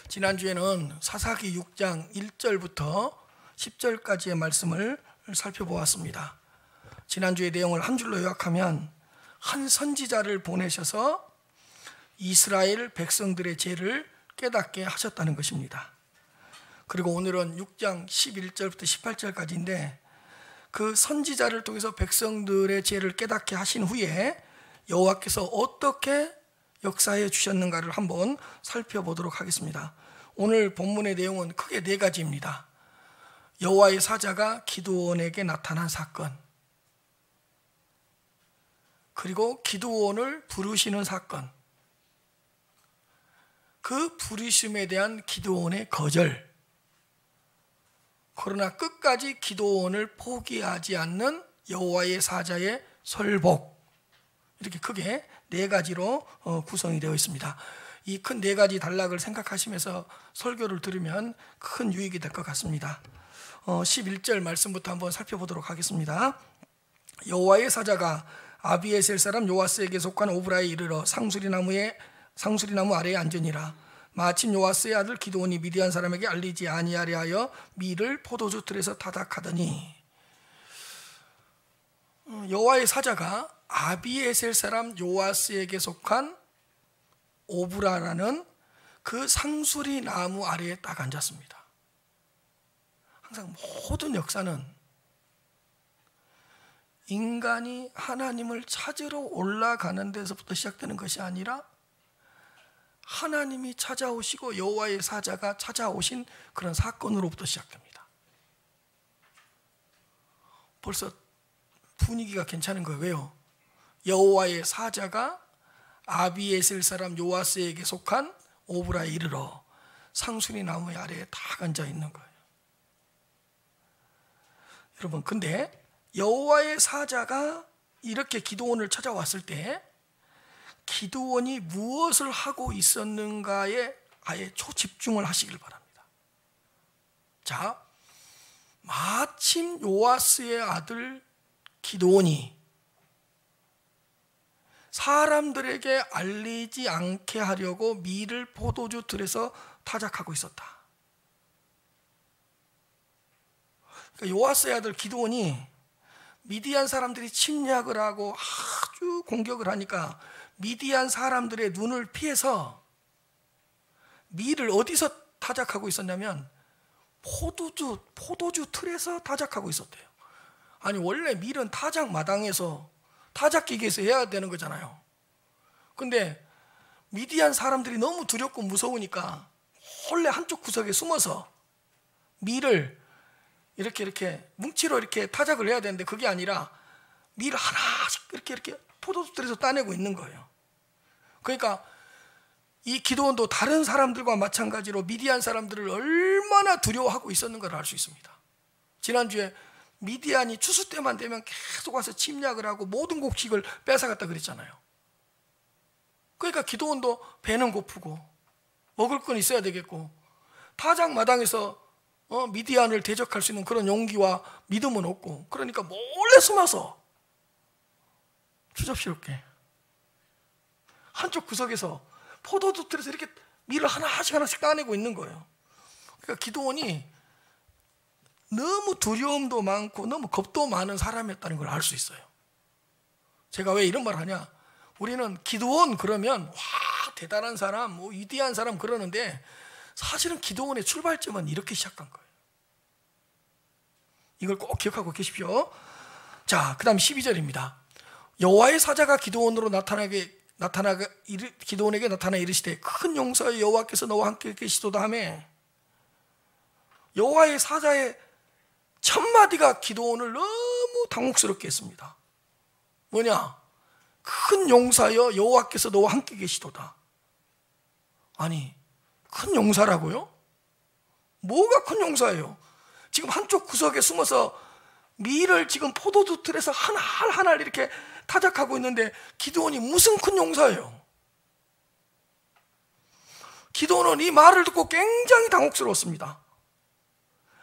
지난주에는 사사기 6장 1절부터 10절까지의 말씀을 살펴보았습니다. 지난주의 내용을 한 줄로 요약하면 한 선지자를 보내셔서 이스라엘 백성들의 죄를 깨닫게 하셨다는 것입니다. 그리고 오늘은 6장 11절부터 18절까지인데 그 선지자를 통해서 백성들의 죄를 깨닫게 하신 후에 여호와께서 어떻게 역사해 주셨는가를 한번 살펴보도록 하겠습니다. 오늘 본문의 내용은 크게 네 가지입니다. 여호와의 사자가 기드온에게 나타난 사건, 그리고 기드온을 부르시는 사건, 그 부르심에 대한 기드온의 거절, 그러나 끝까지 기드온을 포기하지 않는 여호와의 사자의 설복, 이렇게 크게 네 가지로 구성이 되어 있습니다. 이 큰 네 가지 단락을 생각하시면서 설교를 들으면 큰 유익이 될 것 같습니다. 11절 말씀부터 한번 살펴보도록 하겠습니다. 여호와의 사자가 아비에셀 사람 요아스에게 속한 오브라에 이르러 상수리나무 아래에 앉으니라. 마침 요아스의 아들 기드온이 미디안 사람에게 알리지 아니하려 하여 밀을 포도주 틀에서 타닥하더니, 여호와의 사자가 아비에셀 사람 요아스에게 속한 오브라라는 그 상수리 나무 아래에 딱 앉았습니다. 항상 모든 역사는 인간이 하나님을 찾으러 올라가는 데서부터 시작되는 것이 아니라 하나님이 찾아오시고 여호와의 사자가 찾아오신 그런 사건으로부터 시작됩니다. 벌써 분위기가 괜찮은 거예요. 왜요? 여호와의 사자가 아비에셀 사람 요아스에게 속한 오브라에 이르러 상수리 나무 아래에 딱 앉아 있는 거예요. 여러분, 근데 여호와의 사자가 이렇게 기드온을 찾아왔을 때 기드온이 무엇을 하고 있었는가에 아예 초집중을 하시길 바랍니다. 자, 마침 요아스의 아들 기드온이 사람들에게 알리지 않게 하려고 밀을 포도주 틀에서 타작하고 있었다. 그러니까 요아스의 아들 기드온이 미디안 사람들이 침략을 하고 아주 공격을 하니까 미디안 사람들의 눈을 피해서 밀을 어디서 타작하고 있었냐면 포도주 틀에서 타작하고 있었대요. 아니, 원래 밀은 타작 마당에서 타작 기계에서 해야 되는 거잖아요. 근데 미디안 사람들이 너무 두렵고 무서우니까 몰래 한쪽 구석에 숨어서 밀을 이렇게 뭉치로 이렇게 타작을 해야 되는데 그게 아니라 밀을 하나씩 이렇게 포도주틀에서 따내고 있는 거예요. 그러니까 이 기드온도 다른 사람들과 마찬가지로 미디안 사람들을 얼마나 두려워하고 있었는 걸 알 수 있습니다. 지난주에 미디안이 추수 때만 되면 계속 와서 침략을 하고 모든 곡식을 뺏어갔다 그랬잖아요. 그러니까 기드온도 배는 고프고 먹을 건 있어야 되겠고 타작 마당에서 미디안을 대적할 수 있는 그런 용기와 믿음은 없고, 그러니까 몰래 숨어서 추접스럽게 한쪽 구석에서 포도주 틀에서 이렇게 밀을 하나씩 따내고 있는 거예요. 그러니까 기드온이 너무 두려움도 많고 너무 겁도 많은 사람이었다는 걸 알 수 있어요. 제가 왜 이런 말을 하냐, 우리는 기드온 그러면 와 대단한 사람, 위대한 사람 그러는데 사실은 기드온의 출발점은 이렇게 시작한 거예요. 이걸 꼭 기억하고 계십시오. 자, 그 다음 12절입니다. 여호와의 사자가 기드온에게 나타나 이르시되 큰 용사의 여호와께서 너와 함께 계시도다 하매, 여호와의 사자의 첫 마디가 기드온을 너무 당혹스럽게 했습니다. 뭐냐? 큰 용사여 여호와께서 너와 함께 계시도다. 아니, 큰 용사라고요? 뭐가 큰 용사예요? 지금 한쪽 구석에 숨어서 밀을 지금 포도주 틀에서 하나를 이렇게 타작하고 있는데 기드온이 무슨 큰 용사예요? 기드온은 이 말을 듣고 굉장히 당혹스러웠습니다.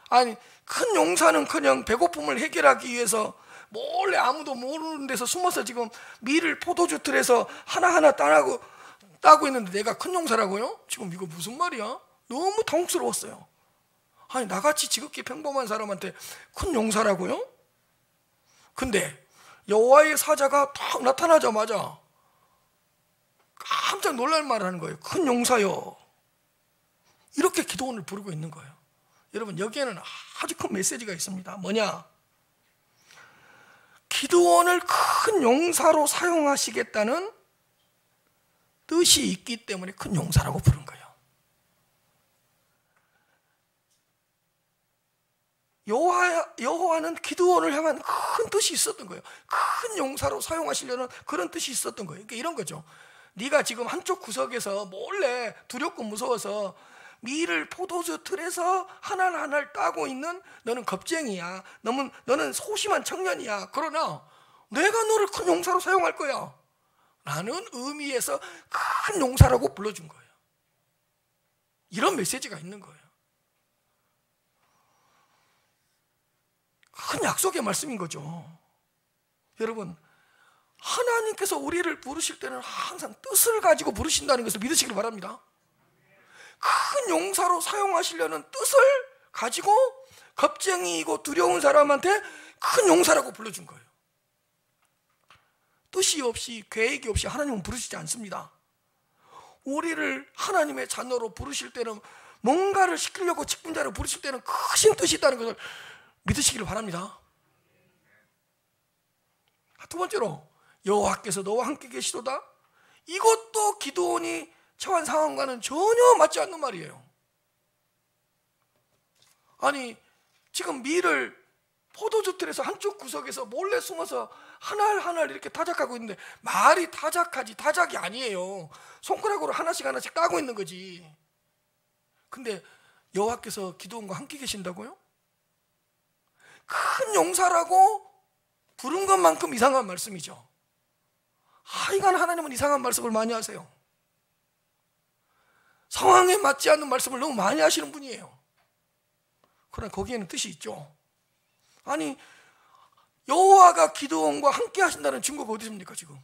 아니, 큰 용사는 그냥 배고픔을 해결하기 위해서 몰래 아무도 모르는 데서 숨어서 지금 밀을 포도주 틀에서 하나하나 따고 있는데 내가 큰 용사라고요? 지금 이거 무슨 말이야? 너무 당혹스러웠어요. 아니 나같이 지극히 평범한 사람한테 큰 용사라고요? 근데 여호와의 사자가 딱 나타나자마자 깜짝 놀랄 말을 하는 거예요. 큰 용사요. 이렇게 기도원을 부르고 있는 거예요. 여러분 여기에는 아주 큰 메시지가 있습니다. 뭐냐? 기도원을 큰 용사로 사용하시겠다는 뜻이 있기 때문에 큰 용사라고 부른 거예요. 여호와는 기드온을 향한 큰 뜻이 있었던 거예요. 큰 용사로 사용하시려는 그런 뜻이 있었던 거예요. 그러니까 이런 거죠. 네가 지금 한쪽 구석에서 몰래 두렵고 무서워서 밀을 포도주 틀에서 하나를 따고 있는 너는 겁쟁이야. 너는 소심한 청년이야. 그러나 내가 너를 큰 용사로 사용할 거야 라는 의미에서 큰 용사라고 불러준 거예요. 이런 메시지가 있는 거예요. 큰 약속의 말씀인 거죠. 여러분, 하나님께서 우리를 부르실 때는 항상 뜻을 가지고 부르신다는 것을 믿으시길 바랍니다. 큰 용사로 사용하시려는 뜻을 가지고 겁쟁이이고 두려운 사람한테 큰 용사라고 불러준 거예요. 뜻이 없이 계획이 없이 하나님은 부르시지 않습니다. 우리를 하나님의 자녀로 부르실 때는 뭔가를 시키려고 직분자로 부르실 때는 크신 뜻이 있다는 것을 믿으시기를 바랍니다. 두 번째로 여호와께서 너와 함께 계시도다. 이것도 기드온이 처한 상황과는 전혀 맞지 않는 말이에요. 아니 지금 밀을 포도주 틀에서 한쪽 구석에서 몰래 숨어서 하나를 이렇게 타작하고 있는데 말이 타작하지 타작이 아니에요. 손가락으로 하나씩 따고 있는 거지. 근데 여호와께서 기드온과 함께 계신다고요? 큰 용사라고 부른 것만큼 이상한 말씀이죠. 하여간 하나님은 이상한 말씀을 많이 하세요. 상황에 맞지 않는 말씀을 너무 많이 하시는 분이에요. 그러나 거기에는 뜻이 있죠. 아니 여호와가 기드온과 함께 하신다는 증거가 어디 있습니까 지금?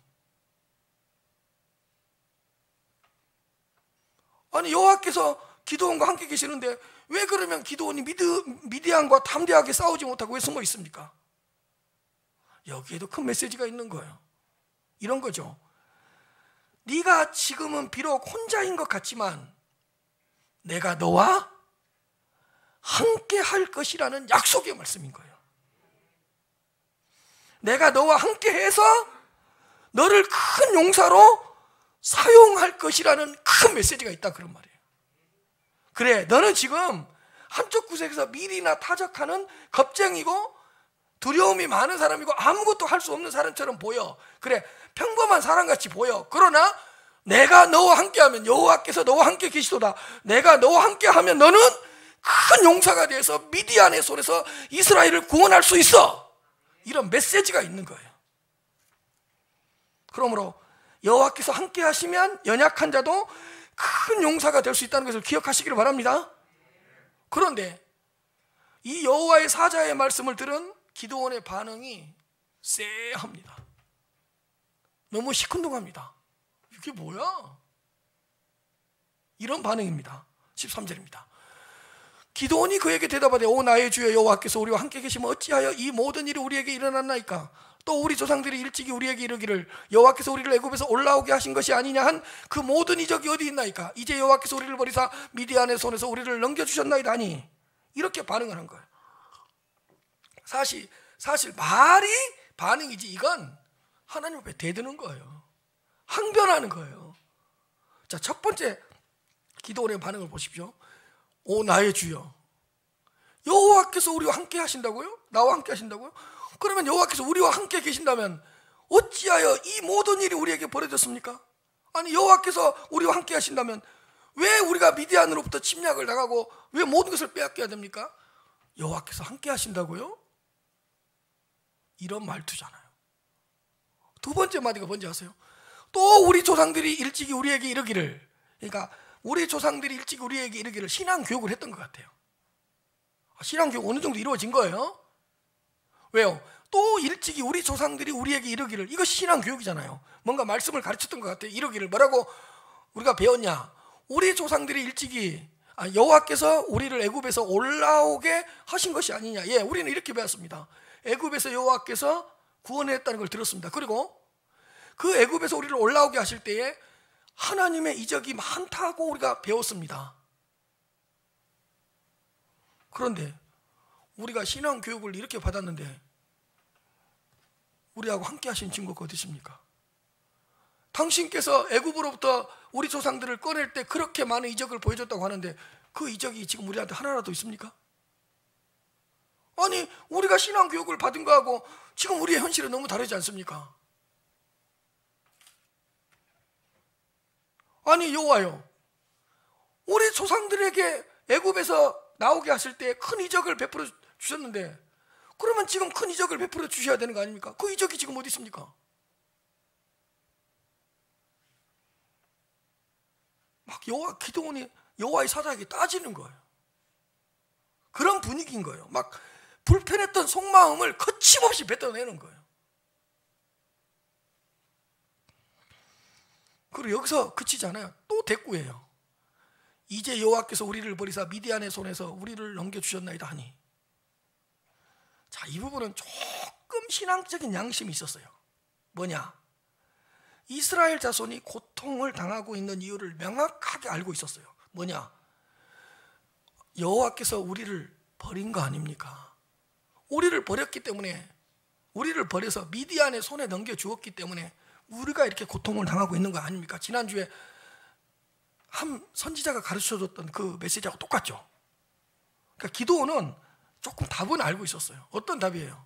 아니 여호와께서 기드온과 함께 계시는데 왜 그러면 기드온이 미디안과 담대하게 싸우지 못하고 왜 숨어 있습니까? 여기에도 큰 메시지가 있는 거예요. 이런 거죠. 네가 지금은 비록 혼자인 것 같지만 내가 너와 함께 할 것이라는 약속의 말씀인 거예요. 내가 너와 함께 해서 너를 큰 용사로 사용할 것이라는 큰 메시지가 있다 그런 말이에요. 그래 너는 지금 한쪽 구석에서 밀이나 타작하는 겁쟁이고 두려움이 많은 사람이고 아무것도 할 수 없는 사람처럼 보여. 그래 평범한 사람같이 보여. 그러나 내가 너와 함께하면 여호와께서 너와 함께 계시도다. 내가 너와 함께하면 너는 큰 용사가 돼서 미디안의 손에서 이스라엘을 구원할 수 있어. 이런 메시지가 있는 거예요. 그러므로 여호와께서 함께 하시면 연약한 자도 큰 용사가 될 수 있다는 것을 기억하시기를 바랍니다. 그런데 이 여호와의 사자의 말씀을 들은 기드온의 반응이 쎄합니다. 너무 시큰둥합니다. 이게 뭐야? 이런 반응입니다. 13절입니다. 기드온이 그에게 대답하되 오 나의 주여 여호와께서 우리와 함께 계시면 어찌하여 이 모든 일이 우리에게 일어났나이까? 또 우리 조상들이 일찍이 우리에게 이르기를 여호와께서 우리를 애굽에서 올라오게 하신 것이 아니냐 한 그 모든 이적이 어디 있나이까? 이제 여호와께서 우리를 버리사 미디안의 손에서 우리를 넘겨주셨나이다 하니 이렇게 반응을 한 거예요. 사실 말이 반응이지 이건 하나님 앞에 대드는 거예요. 항변하는 거예요. 자, 첫 번째 기드온의 반응을 보십시오. 오 나의 주여 여호와께서 우리와 함께 하신다고요? 나와 함께 하신다고요? 그러면 여호와께서 우리와 함께 계신다면 어찌하여 이 모든 일이 우리에게 벌어졌습니까? 아니 여호와께서 우리와 함께 하신다면 왜 우리가 미디안으로부터 침략을 당하고 왜 모든 것을 빼앗겨야 됩니까? 여호와께서 함께 하신다고요? 이런 말투잖아요. 두 번째 마디가 뭔지 아세요? 또 우리 조상들이 일찍이 우리에게 이르기를, 그러니까 우리 조상들이 일찍이 우리에게 이르기를 신앙 교육을 했던 것 같아요. 신앙 교육 어느 정도 이루어진 거예요. 왜요? 또 일찍이 우리 조상들이 우리에게 이르기를, 이거 신앙 교육이잖아요. 뭔가 말씀을 가르쳤던 것 같아요. 이르기를 뭐라고 우리가 배웠냐? 우리 조상들이 일찍이 여호와께서 우리를 애굽에서 올라오게 하신 것이 아니냐. 예, 우리는 이렇게 배웠습니다. 애굽에서 여호와께서 구원했다는 걸 들었습니다. 그리고 그 애굽에서 우리를 올라오게 하실 때에 하나님의 이적이 많다고 우리가 배웠습니다. 그런데 우리가 신앙 교육을 이렇게 받았는데 우리하고 함께 하신 증거가 어디 있습니까? 당신께서 애굽으로부터 우리 조상들을 꺼낼 때 그렇게 많은 이적을 보여줬다고 하는데 그 이적이 지금 우리한테 하나라도 있습니까? 아니, 우리가 신앙 교육을 받은 거하고 지금 우리의 현실은 너무 다르지 않습니까? 아니, 여호와요, 우리 조상들에게 애굽에서 나오게 하실 때 큰 이적을 베풀어 주셨는데 그러면 지금 큰 이적을 베풀어 주셔야 되는 거 아닙니까? 그 이적이 지금 어디 있습니까? 막 기도원이 여호와의 사자에게 따지는 거예요. 그런 분위기인 거예요. 막 불편했던 속마음을 거침없이 뱉어내는 거예요. 그리고 여기서 그치잖아요. 또 대꾸해요. 이제 여호와께서 우리를 버리사 미디안의 손에서 우리를 넘겨주셨나이다 하니. 자, 이 부분은 조금 신앙적인 양심이 있었어요. 뭐냐? 이스라엘 자손이 고통을 당하고 있는 이유를 명확하게 알고 있었어요. 뭐냐? 여호와께서 우리를 버린 거 아닙니까? 우리를 버렸기 때문에, 우리를 버려서 미디안의 손에 넘겨주었기 때문에 우리가 이렇게 고통을 당하고 있는 거 아닙니까? 지난주에 한 선지자가 가르쳐줬던 그 메시지하고 똑같죠. 그러니까 기도원은 조금 답은 알고 있었어요. 어떤 답이에요?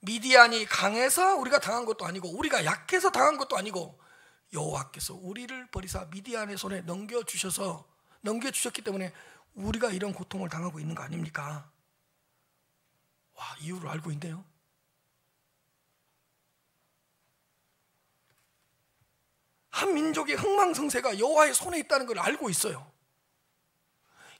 미디안이 강해서 우리가 당한 것도 아니고 우리가 약해서 당한 것도 아니고 여호와께서 우리를 버리사 미디안의 손에 넘겨주셨기 때문에 우리가 이런 고통을 당하고 있는 거 아닙니까? 와, 이유를 알고 있네요. 한 민족의 흥망성쇠가 여호와의 손에 있다는 걸 알고 있어요.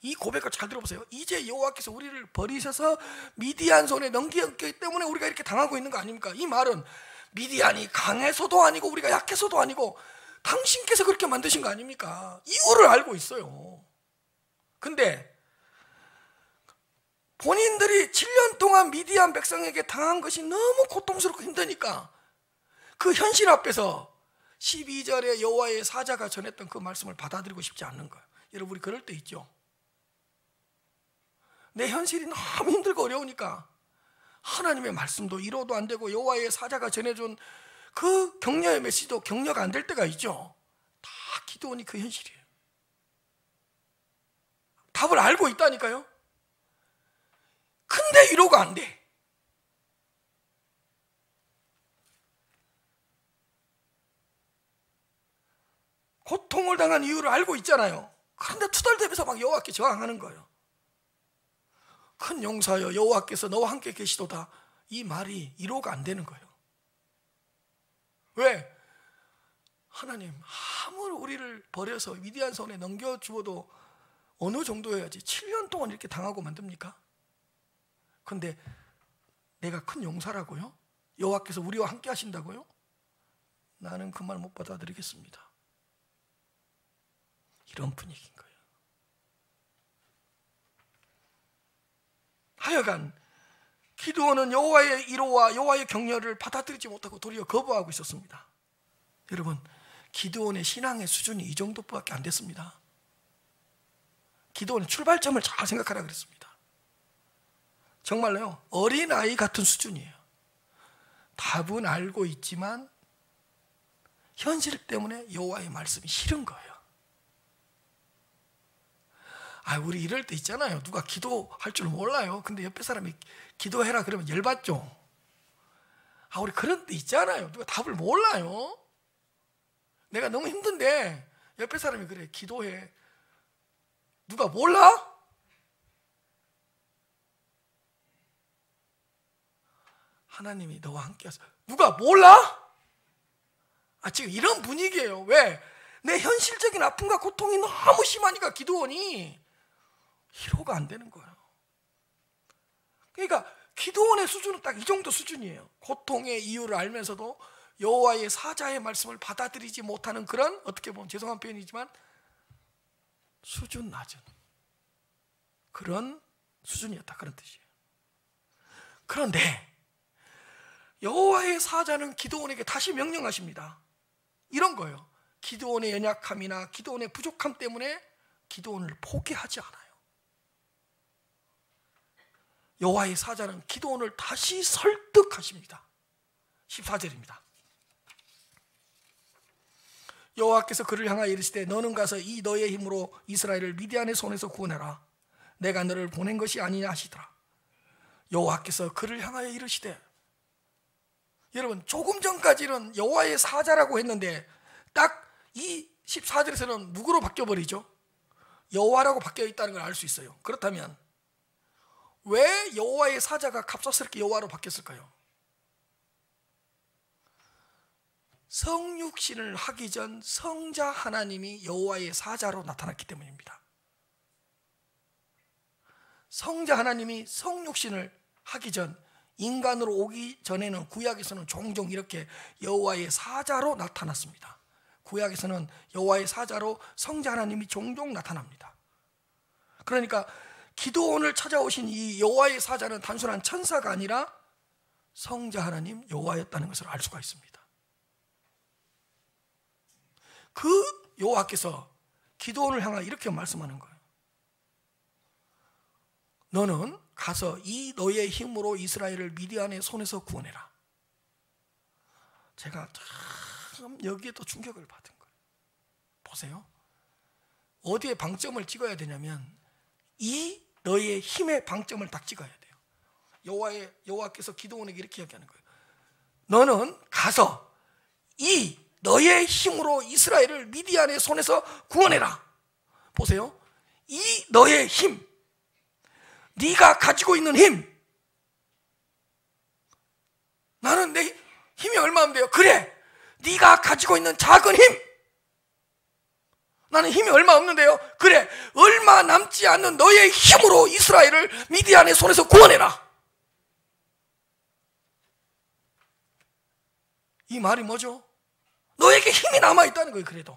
이 고백을 잘 들어보세요. 이제 여호와께서 우리를 버리셔서 미디안 손에 넘겼기 때문에 우리가 이렇게 당하고 있는 거 아닙니까? 이 말은 미디안이 강해서도 아니고 우리가 약해서도 아니고 당신께서 그렇게 만드신 거 아닙니까? 이유를 알고 있어요. 근데 본인들이 7년 동안 미디안 백성에게 당한 것이 너무 고통스럽고 힘드니까 그 현실 앞에서 12절에 여호와의 사자가 전했던 그 말씀을 받아들이고 싶지 않는 거예요. 여러분, 우리 그럴 때 있죠. 내 현실이 너무 힘들고 어려우니까 하나님의 말씀도 이로도 안 되고 여호와의 사자가 전해준 그 격려의 메시지도 격려가 안 될 때가 있죠. 다 기도원이 그 현실이에요. 답을 알고 있다니까요. 근데 위로가 안 돼. 고통을 당한 이유를 알고 있잖아요. 그런데 투덜대면서 막 여호와께 저항하는 거예요. 큰 용사여 여호와께서 너와 함께 계시도다. 이 말이 위로가 안 되는 거예요. 왜? 하나님, 아무리 우리를 버려서 미디안 손에 넘겨주어도 어느 정도여야지 7년 동안 이렇게 당하고 만듭니까? 근데 내가 큰 용사라고요? 여호와께서 우리와 함께 하신다고요? 나는 그 말 못 받아들이겠습니다. 이런 분위기인 거예요. 하여간 기드온은 여호와의 위로와 여호와의 격려를 받아들이지 못하고 도리어 거부하고 있었습니다. 여러분, 기드온의 신앙의 수준이 이 정도밖에 안 됐습니다. 기드온의 출발점을 잘 생각하라 그랬습니다. 정말로요, 어린아이 같은 수준이에요. 답은 알고 있지만 현실 때문에 여호와의 말씀이 싫은 거예요. 우리 이럴 때 있잖아요. 누가 기도할 줄 몰라요. 근데 옆에 사람이 기도해라 그러면 열받죠. 우리 그런 때 있잖아요. 누가 답을 몰라요. 내가 너무 힘든데 옆에 사람이 그래, 기도해. 누가 몰라? 하나님이 너와 함께 하세요. 누가 몰라? 지금 이런 분위기예요. 왜? 내 현실적인 아픔과 고통이 너무 심하니까 기드온이 위로가 안 되는 거예요. 그러니까 기드온의 수준은 딱 이 정도 수준이에요. 고통의 이유를 알면서도 여호와의 사자의 말씀을 받아들이지 못하는 그런, 어떻게 보면 죄송한 표현이지만 수준 낮은, 그런 수준이었다, 그런 뜻이에요. 그런데 여호와의 사자는 기드온에게 다시 명령하십니다. 이런 거예요. 기드온의 연약함이나 기드온의 부족함 때문에 기드온을 포기하지 않아요. 여호와의 사자는 기드온을 다시 설득하십니다. 14절입니다. 여호와께서 그를 향하여 이르시되 너는 가서 이 너의 힘으로 이스라엘을 미디안의 손에서 구원해라. 내가 너를 보낸 것이 아니냐 하시더라. 여호와께서 그를 향하여 이르시되, 여러분 조금 전까지는 여호와의 사자라고 했는데 딱 이 14절에서는 누구로 바뀌어버리죠? 여호와라고 바뀌어 있다는 걸 알 수 있어요. 그렇다면 왜 여호와의 사자가 갑작스럽게 여호와로 바뀌었을까요? 성육신을 하기 전 성자 하나님이 여호와의 사자로 나타났기 때문입니다. 성자 하나님이 성육신을 하기 전, 인간으로 오기 전에는 구약에서는 종종 이렇게 여호와의 사자로 나타났습니다. 구약에서는 여호와의 사자로 성자 하나님이 종종 나타납니다. 그러니까 기드온을 찾아오신 이 여호와의 사자는 단순한 천사가 아니라 성자 하나님 여호와였다는 것을 알 수가 있습니다. 그 여호와께서 기드온을 향하여 이렇게 말씀하는 거예요. 너는 가서 이 너의 힘으로 이스라엘을 미디안의 손에서 구원해라. 제가 참 여기에 또 충격을 받은 거예요. 보세요. 어디에 방점을 찍어야 되냐면 이 너의 힘의 방점을 딱 찍어야 돼요. 여호와께서 기드온에게 이렇게 이야기하는 거예요. 너는 가서 이 너의 힘으로 이스라엘을 미디안의 손에서 구원해라. 보세요. 이 너의 힘, 네가 가지고 있는 힘. 나는 내 힘이 얼마면 돼요? 그래, 네가 가지고 있는 작은 힘. 나는 힘이 얼마 없는데요? 그래, 얼마 남지 않는 너의 힘으로 이스라엘을 미디안의 손에서 구원해라. 이 말이 뭐죠? 너에게 힘이 남아있다는 거예요. 그래도.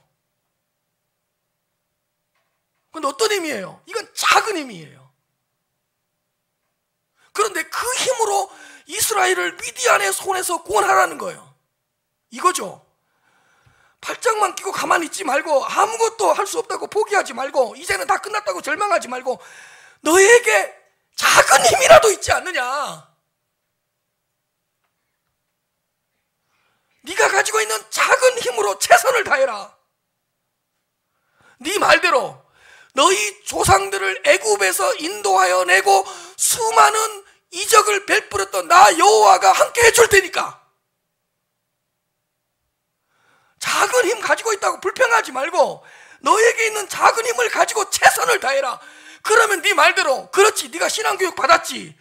근데 어떤 힘이에요? 이건 작은 힘이에요. 그런데 그 힘으로 이스라엘을 미디안의 손에서 구원하라는 거예요. 이거죠. 팔짱만 끼고 가만히 있지 말고, 아무것도 할 수 없다고 포기하지 말고, 이제는 다 끝났다고 절망하지 말고, 너에게 작은 힘이라도 있지 않느냐. 네가 가지고 있는 작은 힘으로 최선을 다해라. 네 말대로 너희 조상들을 애굽에서 인도하여 내고 수많은 이적을 베풀었던 나 여호와가 함께 해줄 테니까. 작은 힘 가지고 있다고 불평하지 말고 너에게 있는 작은 힘을 가지고 최선을 다해라. 그러면 네 말대로, 그렇지, 네가 신앙교육 받았지,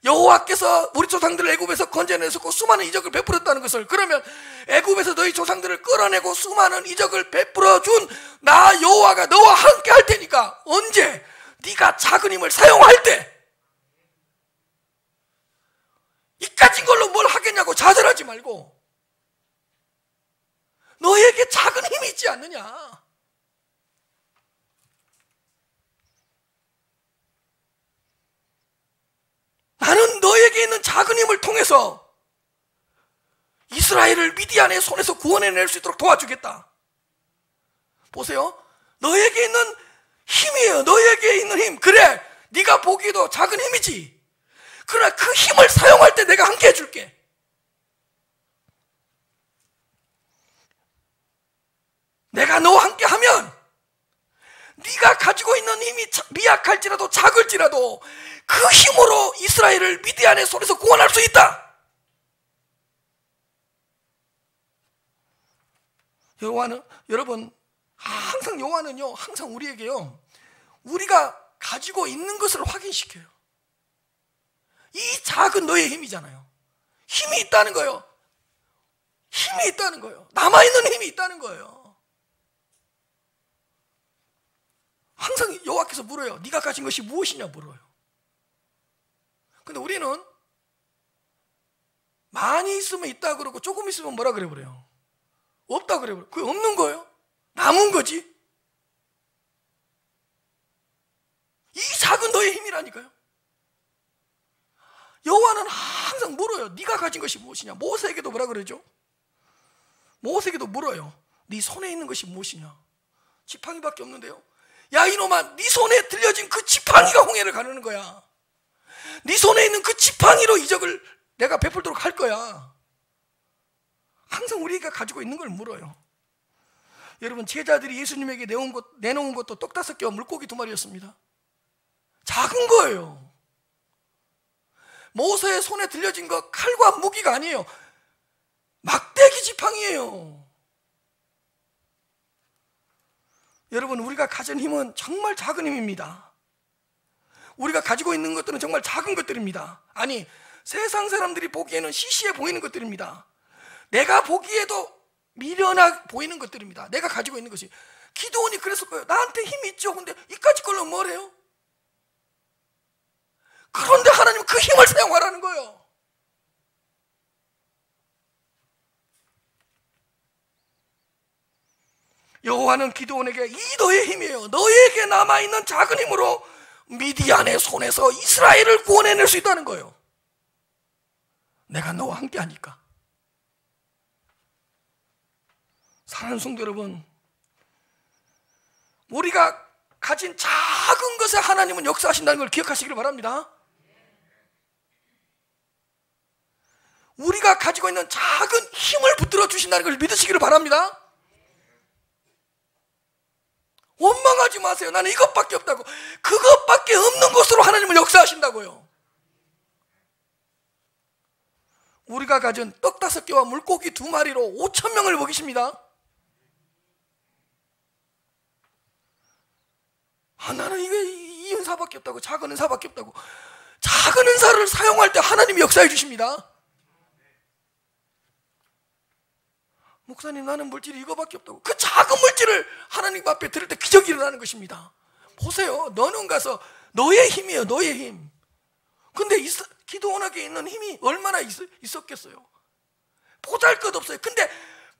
여호와께서 우리 조상들을 애굽에서 건져내셨고 수많은 이적을 베풀었다는 것을, 그러면 애굽에서 너희 조상들을 끌어내고 수많은 이적을 베풀어준 나 여호와가 너와 함께 할 테니까. 언제? 네가 작은 힘을 사용할 때. 이까진 걸로 뭘 하겠냐고 좌절하지 말고, 너에게 작은 힘이 있지 않느냐. 나는 너에게 있는 작은 힘을 통해서 이스라엘을 미디안의 손에서 구원해낼 수 있도록 도와주겠다. 보세요. 너에게 있는 힘이에요. 너에게 있는 힘. 그래, 네가 보기에도 작은 힘이지. 그러나 그 힘을 사용할 때 내가 함께 해줄게. 내가 너와 함께 하면 네가 가지고 있는 힘이 미약할지라도 작을지라도 그 힘으로 이스라엘을 미디안의 손에서 구원할 수 있다. 여러분, 항상 여호와는요, 항상 우리에게요, 우리가 가지고 있는 것을 확인시켜요. 이 작은 너의 힘이잖아요. 힘이 있다는 거예요. 힘이 있다는 거예요. 남아있는 힘이 있다는 거예요. 항상 여호와께서 물어요. 네가 가진 것이 무엇이냐 물어요. 근데 우리는 많이 있으면 있다 그러고 조금 있으면 뭐라 그래 버려요? 없다 그래 버려요. 그게 없는 거예요. 남은 거지. 이 작은 너의 힘이라니까요. 여호와는 항상 물어요. 네가 가진 것이 무엇이냐. 모세에게도 뭐라 그러죠? 모세에게도 물어요. 네 손에 있는 것이 무엇이냐. 지팡이밖에 없는데요. 야 이놈아, 네 손에 들려진 그 지팡이가 홍해를 가르는 거야. 네 손에 있는 그 지팡이로 이적을 내가 베풀도록 할 거야. 항상 우리가 가지고 있는 걸 물어요. 여러분, 제자들이 예수님에게 내놓은 것도 떡 5개와 물고기 2마리였습니다. 작은 거예요. 모세의 손에 들려진 거 칼과 무기가 아니에요. 막대기 지팡이에요. 여러분, 우리가 가진 힘은 정말 작은 힘입니다. 우리가 가지고 있는 것들은 정말 작은 것들입니다. 아니, 세상 사람들이 보기에는 시시해 보이는 것들입니다. 내가 보기에도 미련하 보이는 것들입니다. 내가 가지고 있는 것이. 기도원이 그랬을 거예요. 나한테 힘이 있죠. 근데 이까짓 걸로 뭐래요? 그런데 하나님은 그 힘을 사용하라는 거예요. 여호와는 기드온에게 이 너의 힘이에요. 너에게 남아있는 작은 힘으로 미디안의 손에서 이스라엘을 구원해낼 수 있다는 거예요. 내가 너와 함께 하니까. 사랑하는 성도 여러분, 우리가 가진 작은 것에 하나님은 역사하신다는 걸 기억하시길 바랍니다. 우리가 가지고 있는 작은 힘을 붙들어 주신다는 걸 믿으시기를 바랍니다. 원망하지 마세요. 나는 이것밖에 없다고. 그것밖에 없는 것으로 하나님은 역사하신다고요. 우리가 가진 떡 5개와 물고기 2마리로 5,000명을 먹이십니다. 나는 이게 이 은사밖에 없다고. 작은 은사밖에 없다고. 작은 은사를 사용할 때 하나님이 역사해 주십니다. 목사님, 나는 물질이 이거밖에 없다고. 그 작은 물질을 하나님 앞에 들을 때 기적이 일어나는 것입니다. 보세요. 너는 가서 너의 힘이에요. 너의 힘. 근데 기드온에게 있는 힘이 얼마나 있었겠어요? 보잘것없어요. 근데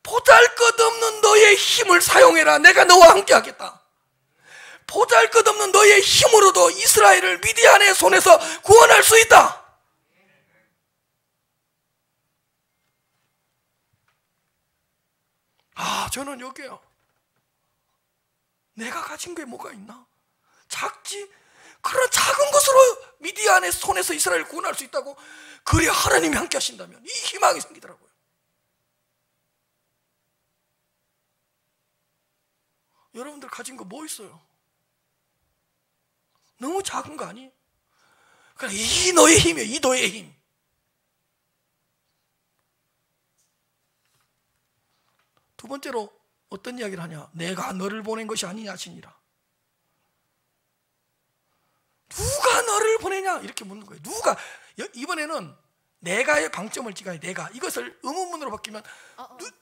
보잘것없는 너의 힘을 사용해라. 내가 너와 함께 하겠다. 보잘것없는 너의 힘으로도 이스라엘을 미디안의 손에서 구원할 수 있다. 저는 여기요. 내가 가진 게 뭐가 있나? 작지? 그런 작은 것으로 미디안의 손에서 이스라엘을 구원할 수 있다고. 그래 하나님이 함께 하신다면 이 희망이 생기더라고요. 여러분들 가진 거 뭐 있어요? 너무 작은 거 아니에요? 그냥 이 너의 힘이에요. 이 너의 힘. 두 번째로 어떤 이야기를 하냐? 내가 너를 보낸 것이 아니냐 하시니라. 누가 너를 보내냐? 이렇게 묻는 거예요. 누가? 이번에는 내가의 방점을 찍어야. 내가. 이것을 의문문으로 바뀌면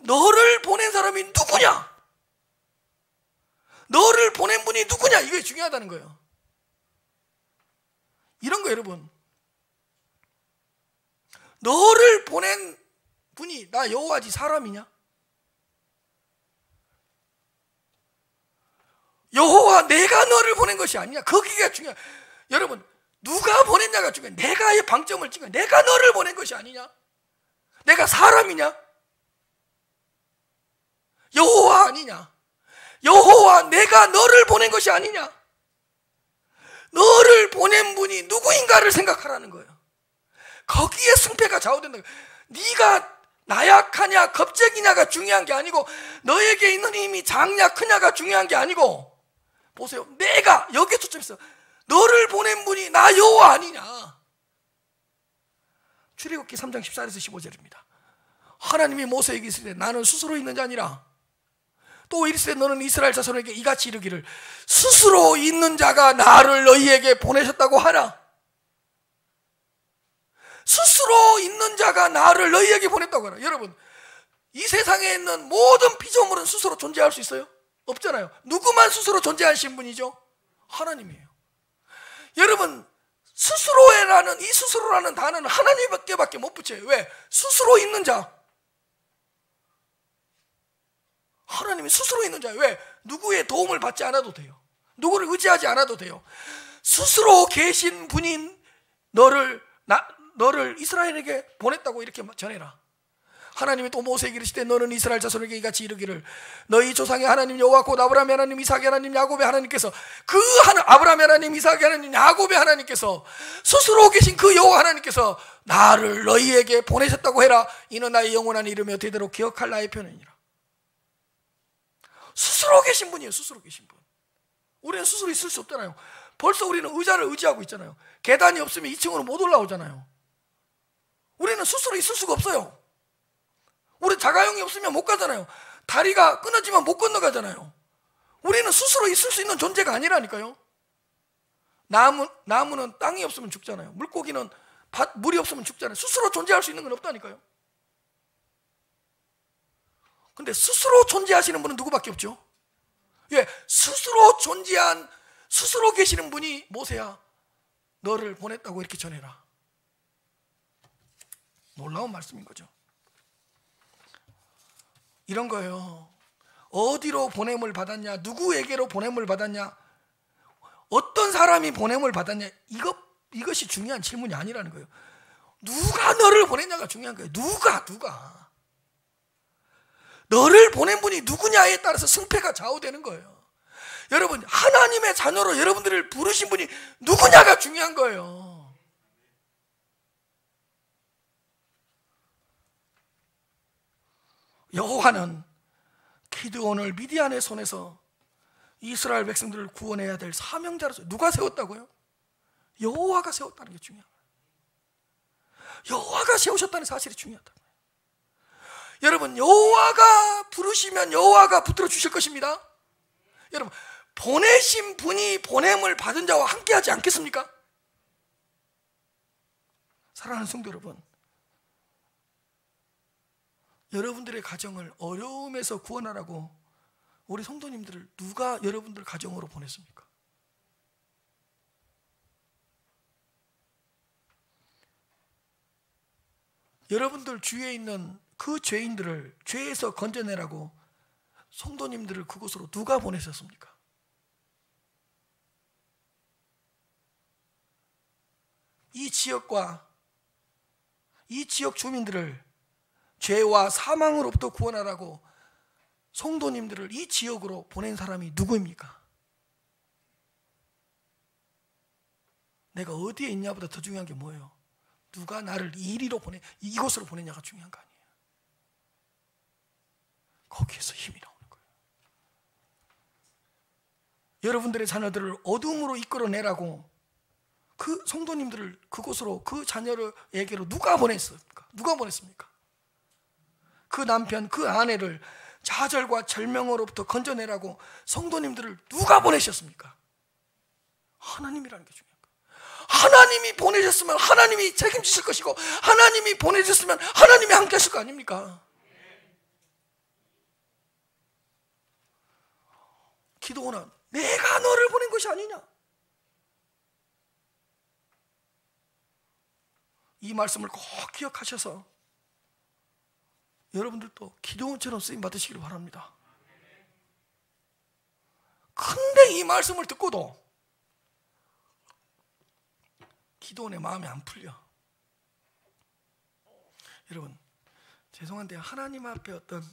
너를 보낸 사람이 누구냐? 너를 보낸 분이 누구냐? 이게 중요하다는 거예요. 이런 거 여러분, 너를 보낸 분이 나 여호와지 사람이냐? 여호와 내가 너를 보낸 것이 아니냐? 거기가 중요해. 여러분, 누가 보냈냐가 중요해. 내가의 방점을 찍어. 내가 너를 보낸 것이 아니냐? 내가 사람이냐? 여호와 아니냐? 여호와 내가 너를 보낸 것이 아니냐? 너를 보낸 분이 누구인가를 생각하라는 거예요. 거기에 승패가 좌우된다. 네가 나약하냐 겁쟁이냐가 중요한 게 아니고, 너에게 있는 힘이 작냐 크냐가 중요한 게 아니고, 보세요. 내가 여기에 초점이 있어. 너를 보낸 분이 나 여호와 아니냐? 출애굽기 3장 14절에서 15절입니다. 하나님이 모세에게 이르시되 나는 스스로 있는 자 아니라, 또 이르시되 너는 이스라엘 자손에게 이같이 이르기를 스스로 있는 자가 나를 너희에게 보내셨다고 하나. 스스로 있는 자가 나를 너희에게 보냈다고 하나. 여러분, 이 세상에 있는 모든 피조물은 스스로 존재할 수 있어요? 없잖아요. 누구만 스스로 존재하신 분이죠? 하나님이에요. 여러분, 스스로라는 이 스스로라는 단어는 하나님밖에 못 붙여요. 왜? 스스로 있는 자. 하나님이 스스로 있는 자예요. 왜? 누구의 도움을 받지 않아도 돼요. 누구를 의지하지 않아도 돼요. 스스로 계신 분인 너를 이스라엘에게 보냈다고 이렇게 전해라. 하나님이 또 모세에게 이르시되 너는 이스라엘 자손에게 이같이 이르기를 너희 조상의 하나님 여호와 곧 아브라함의 하나님 이삭의 하나님 야곱의 하나님께서 아브라함의 하나님 이삭의 하나님 야곱의 하나님께서 스스로 계신 그 여호와 하나님께서 나를 너희에게 보내셨다고 해라. 이는 나의 영원한 이름이여 대대로 기억할 나의 표현이니라. 스스로 계신 분이에요. 스스로 계신 분. 우리는 스스로 있을 수 없잖아요. 벌써 우리는 의자를 의지하고 있잖아요. 계단이 없으면 2층으로 못 올라오잖아요. 우리는 스스로 있을 수가 없어요. 우리 자가용이 없으면 못 가잖아요. 다리가 끊어지면 못 건너가잖아요. 우리는 스스로 있을 수 있는 존재가 아니라니까요. 나무는 땅이 없으면 죽잖아요. 물고기는 물이 없으면 죽잖아요. 스스로 존재할 수 있는 건 없다니까요. 근데 스스로 존재하시는 분은 누구밖에 없죠? 예, 스스로 계시는 분이 모세야 너를 보냈다고 이렇게 전해라. 놀라운 말씀인 거죠. 이런 거예요. 어디로 보냄을 받았냐, 누구에게로 보냄을 받았냐, 어떤 사람이 보냄을 받았냐, 이것이 중요한 질문이 아니라는 거예요. 누가 너를 보냈냐가 중요한 거예요. 누가 너를 보낸 분이 누구냐에 따라서 승패가 좌우되는 거예요. 여러분, 하나님의 자녀로 여러분들을 부르신 분이 누구냐가 중요한 거예요. 여호와는 기드온을 미디안의 손에서 이스라엘 백성들을 구원해야 될 사명자로서 누가 세웠다고요? 여호와가 세웠다는 게 중요한 거예요. 여호와가 세우셨다는 사실이 중요하다. 여러분, 여호와가 부르시면 여호와가 붙들어 주실 것입니다. 여러분, 보내신 분이 보냄을 받은 자와 함께하지 않겠습니까? 사랑하는 성도 여러분, 여러분들의 가정을 어려움에서 구원하라고 우리 성도님들을 누가 여러분들 가정으로 보냈습니까? 여러분들 주위에 있는 그 죄인들을 죄에서 건져내라고 성도님들을 그곳으로 누가 보내셨습니까? 이 지역과 이 지역 주민들을 죄와 사망으로부터 구원하라고 성도님들을 이 지역으로 보낸 사람이 누구입니까? 내가 어디에 있냐보다 더 중요한 게 뭐예요? 누가 나를 이곳으로 보내냐가 중요한 거 아니에요. 거기에서 힘이 나오는 거예요. 여러분들의 자녀들을 어둠으로 이끌어내라고 그 성도님들을 그곳으로, 그 자녀에게로 누가 보냈습니까? 누가 보냈습니까? 그 남편, 그 아내를 좌절과 절명으로부터 건져내라고 성도님들을 누가 보내셨습니까? 하나님이라는 게 중요한 거예요. 하나님이 보내셨으면 하나님이 책임지실 것이고, 하나님이 보내셨으면 하나님이 함께 하실 거 아닙니까? 기도원아, 내가 너를 보낸 것이 아니냐? 이 말씀을 꼭 기억하셔서 여러분들도 기도원처럼 쓰임 받으시기를 바랍니다. 근데 이 말씀을 듣고도 기도원의 마음이 안 풀려. 여러분, 죄송한데 하나님 앞에 어떤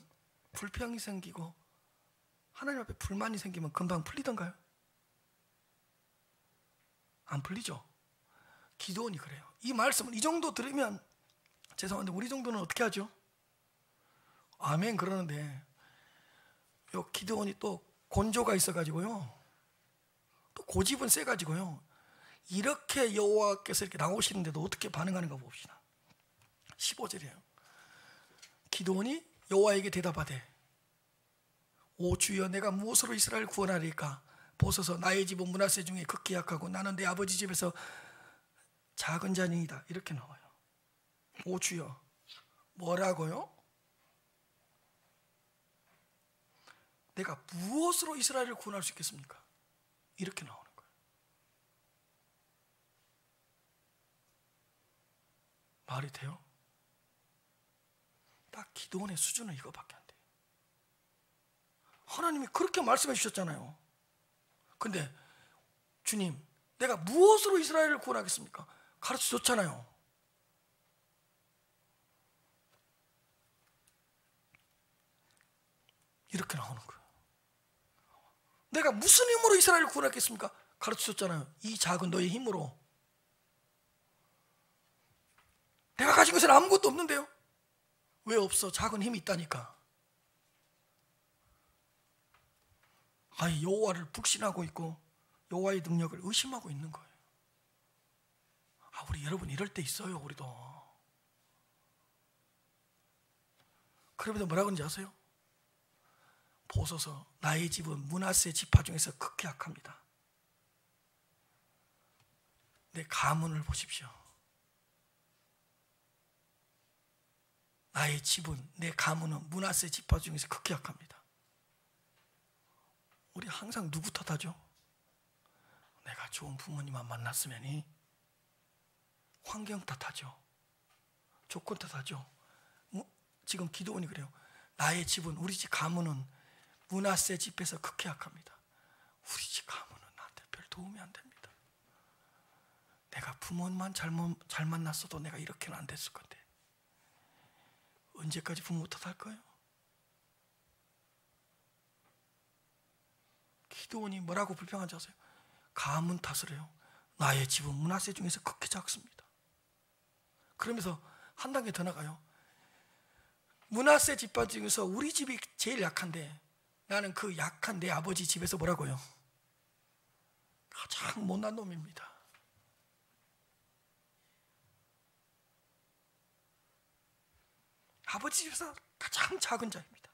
불평이 생기고 하나님 앞에 불만이 생기면 금방 풀리던가요? 안 풀리죠? 기도원이 그래요. 이 말씀을 이 정도 들으면, 죄송한데 우리 정도는 어떻게 하죠? 아멘 그러는데 요 기도원이 또 곤조가 있어가지고요, 또 고집은 세가지고요, 이렇게 여호와께서 이렇게 나오시는데도 어떻게 반응하는가 봅시다. 15절이에요. 기도원이 여호와에게 대답하되 오 주여, 내가 무엇으로 이스라엘 구원하리까? 보소서, 나의 집은 므낫세 중에 극히 약하고 나는 내 아버지 집에서 작은 자니이다. 이렇게 나와요. 오 주여, 뭐라고요? 내가 무엇으로 이스라엘을 구원할 수 있겠습니까? 이렇게 나오는 거예요. 말이 돼요? 딱 기도원의 수준은 이거밖에 안 돼요. 하나님이 그렇게 말씀해 주셨잖아요. 근데 주님, 내가 무엇으로 이스라엘을 구원하겠습니까? 가르쳐 줬잖아요. 이렇게 나오는 거예요. 내가 무슨 힘으로 이스라엘을 구원하겠습니까? 가르쳐 줬잖아요. 이 작은 너의 힘으로. 내가 가진 것은 아무것도 없는데요. 왜 없어? 작은 힘이 있다니까. 여호와를 불신하고 있고 여호와의 능력을 의심하고 있는 거예요. 우리 여러분 이럴 때 있어요. 우리도. 그러면서 뭐라고 하는지 아세요? 보소서 나의 집은 므낫세 지파 중에서 극히 약합니다. 내 가문을 보십시오. 나의 집은, 내 가문은 므낫세 지파 중에서 극히 약합니다. 우리 항상 누구 탓하죠? 내가 좋은 부모님만 만났으면, 환경 탓하죠. 조건 탓하죠. 지금 기도원이 그래요. 나의 집은, 우리 집 가문은 므낫세 집에서 극히 약합니다. 우리 집 가문은 나한테 별 도움이 안 됩니다. 내가 부모만 잘 만났어도 내가 이렇게는 안 됐을 건데 언제까지 부모 탓할 거예요? 기도원이 뭐라고 불평한지 아세요? 가문 탓을 해요. 나의 집은 므낫세 중에서 극히 작습니다. 그러면서 한 단계 더 나가요. 므낫세 집안 중에서 우리 집이 제일 약한데 나는 그 약한 내 아버지 집에서 뭐라고요? 가장 못난 놈입니다. 아버지 집에서 가장 작은 자입니다.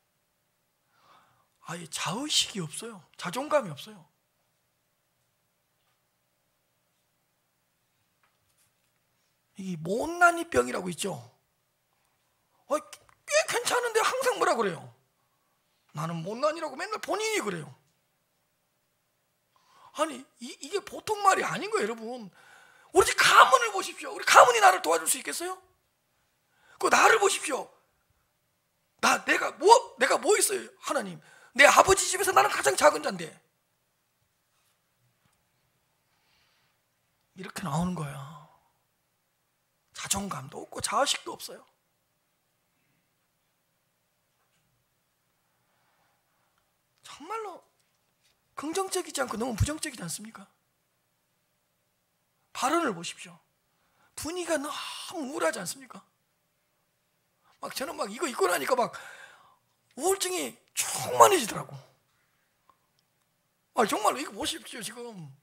아예 자의식이 없어요. 자존감이 없어요. 이 못난이 병이라고 있죠. 꽤 괜찮은데 항상 뭐라 그래요? 나는 못난이라고 맨날 본인이 그래요. 아니 이게 보통 말이 아닌 거예요, 여러분. 우리 집 가문을 보십시오. 우리 가문이 나를 도와줄 수 있겠어요? 그 나를 보십시오. 내가 뭐 있어요, 하나님? 내 아버지 집에서 나는 가장 작은 자인데 이렇게 나오는 거야. 자존감도 없고 자의식도 없어요. 정말로 긍정적이지 않고 너무 부정적이지 않습니까? 발언을 보십시오. 분위기가 너무 우울하지 않습니까? 저는 이거 입고 나니까 우울증이 충만해지더라고. 정말로 이거 보십시오, 지금.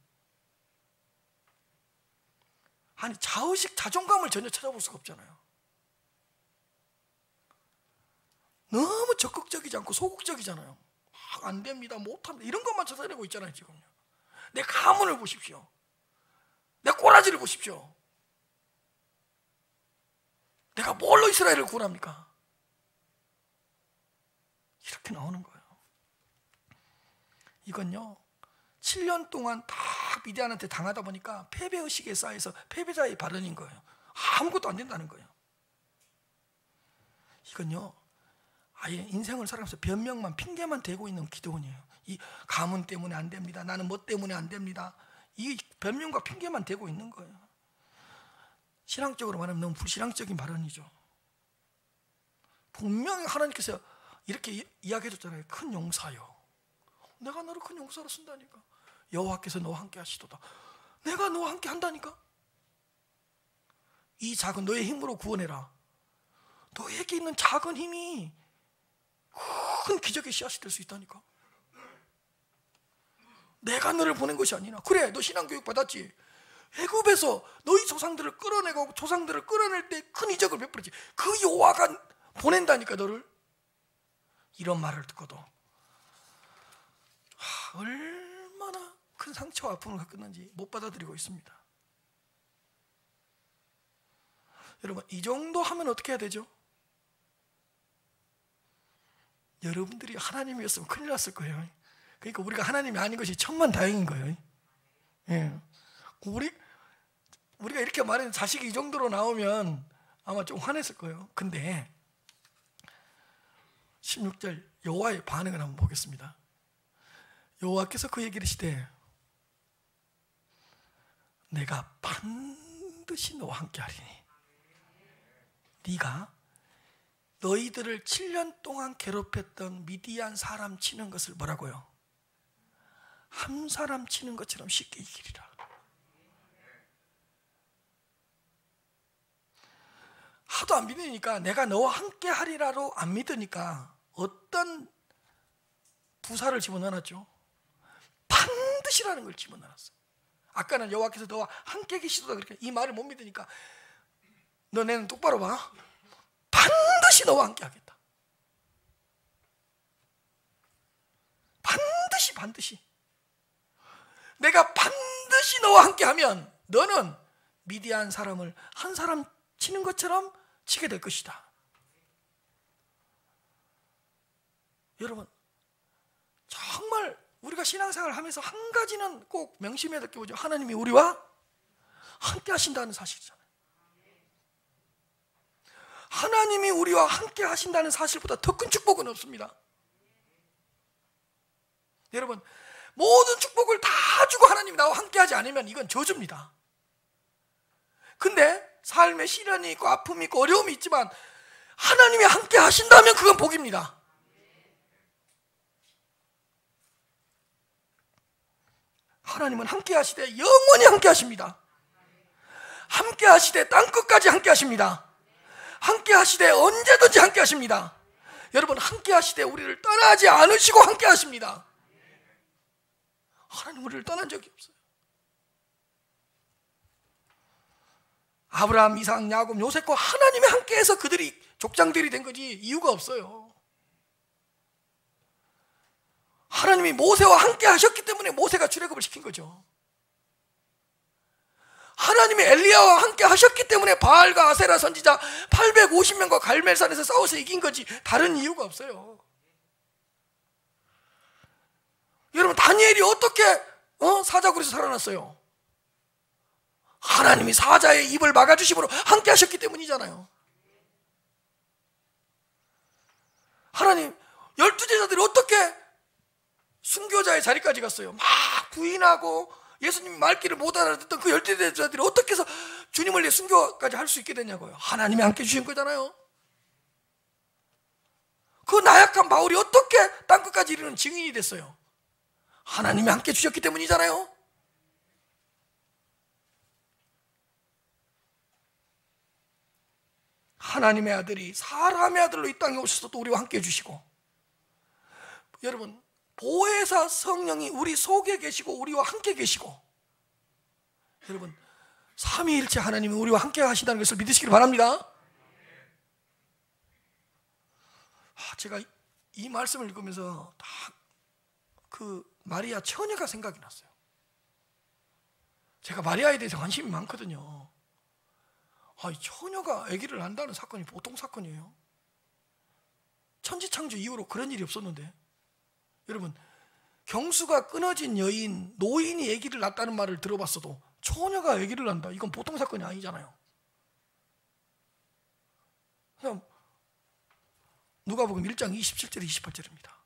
아니, 자의식, 자존감을 전혀 찾아볼 수가 없잖아요. 너무 적극적이지 않고 소극적이잖아요. 안 됩니다, 못합니다, 이런 것만 찾아내고 있잖아요, 지금요. 내 가문을 보십시오. 내 꼬라지를 보십시오. 내가 뭘로 이스라엘을 구원합니까? 이렇게 나오는 거예요. 이건요, 7년 동안 다 미디안한테 당하다 보니까 패배의식에 쌓여서 패배자의 발언인 거예요. 아무것도 안 된다는 거예요. 이건요, 아예 인생을 살아가면서 변명만, 핑계만 대고 있는 기도원이에요. 이 가문 때문에 안 됩니다, 나는 뭐 때문에 안 됩니다, 이 변명과 핑계만 대고 있는 거예요. 신앙적으로 말하면 너무 불신앙적인 발언이죠. 분명히 하나님께서 이렇게 이야기해 줬잖아요. 큰 용사요, 내가 너를 큰 용사로 쓴다니까. 여호와께서 너와 함께 하시도다. 내가 너와 함께 한다니까. 이 작은 너의 힘으로 구원해라. 너에게 있는 작은 힘이 큰 기적의 씨앗이 될 수 있다니까. 내가 너를 보낸 것이 아니라. 그래, 너 신앙교육 받았지. 애굽에서 너희 조상들을 끌어내고 조상들을 끌어낼 때 큰 이적을 베풀었지. 그 여호와가 보낸다니까, 너를. 이런 말을 듣고도 얼마나 큰 상처와 아픔을 겪었는지 못 받아들이고 있습니다. 여러분, 이 정도 하면 어떻게 해야 되죠? 여러분들이 하나님이었으면 큰일 났을 거예요. 그러니까 우리가 하나님이 아닌 것이 천만다행인 거예요. 예. 우리가 이렇게 말하는 자식이 이 정도로 나오면 아마 좀 화냈을 거예요. 근데 16절 여호와의 반응을 한번 보겠습니다. 여호와께서 그에게 이르시되 내가 반드시 너와 함께 하리니. 네가 너희들을 7년 동안 괴롭혔던 미디안 사람 치는 것을 뭐라고요? 한 사람 치는 것처럼 쉽게 이기리라. 하도 안 믿으니까, 내가 너와 함께 하리라로 안 믿으니까 어떤 부사를 집어넣어놨죠? 반드시라는 걸 집어넣었어요. 아까는 여호와께서 너와 함께 계시도다, 그렇게 이 말을 못 믿으니까, 너네는 똑바로 봐. 반드시 너와 함께 하겠다. 반드시 내가 반드시 너와 함께 하면 너는 미디안 사람을 한 사람 치는 것처럼 치게 될 것이다. 여러분, 정말 우리가 신앙생활을 하면서 한 가지는 꼭 명심해야 될 게 뭐죠? 하나님이 우리와 함께 하신다는 사실이잖아요. 하나님이 우리와 함께 하신다는 사실보다 더 큰 축복은 없습니다. 여러분, 모든 축복을 다 주고 하나님이 나와 함께 하지 않으면 이건 저주입니다. 근데 삶에 시련이 있고 아픔이 있고 어려움이 있지만 하나님이 함께 하신다면 그건 복입니다. 하나님은 함께 하시되 영원히 함께 하십니다. 함께 하시되 땅끝까지 함께 하십니다. 함께 하시되 언제든지 함께 하십니다. 여러분, 함께 하시되 우리를 떠나지 않으시고 함께 하십니다. 하나님 우리를 떠난 적이 없어요. 아브라함, 이삭, 야곱, 요셉과 하나님이 함께해서 그들이 족장들이 된 거지 이유가 없어요. 하나님이 모세와 함께 하셨기 때문에 모세가 출애굽을 시킨 거죠. 하나님이 엘리야와 함께 하셨기 때문에 바알과 아세라 선지자 850명과 갈멜산에서 싸워서 이긴 거지 다른 이유가 없어요. 여러분, 다니엘이 어떻게 사자굴에서 살아났어요? 하나님이 사자의 입을 막아주심으로 함께 하셨기 때문이잖아요. 하나님, 12제자들이 어떻게 순교자의 자리까지 갔어요? 막 부인하고 예수님 말귀를 못 알아듣던 그 12제자들이 어떻게 해서 주님을 위해 순교까지 할 수 있게 됐냐고요. 하나님이 함께 주신 거잖아요. 그 나약한 바울이 어떻게 땅끝까지 이르는 증인이 됐어요? 하나님이 함께 주셨기 때문이잖아요. 하나님의 아들이 사람의 아들로 이 땅에 오셔서 또 우리와 함께 해주시고, 여러분, 보혜사 성령이 우리 속에 계시고 우리와 함께 계시고, 여러분, 삼위일체 하나님이 우리와 함께 하신다는 것을 믿으시길 바랍니다. 제가 이 말씀을 읽으면서 다 그 마리아 처녀가 생각이 났어요. 제가 마리아에 대해서 관심이 많거든요. 이 처녀가 아기를 낳는다는 사건이 보통 사건이에요. 천지창조 이후로 그런 일이 없었는데, 여러분, 경수가 끊어진 여인, 노인이 아기를 낳았다는 말을 들어봤어도 처녀가 아기를 낳는다, 이건 보통 사건이 아니잖아요. 그냥 누가복음 1장 27절 28절입니다.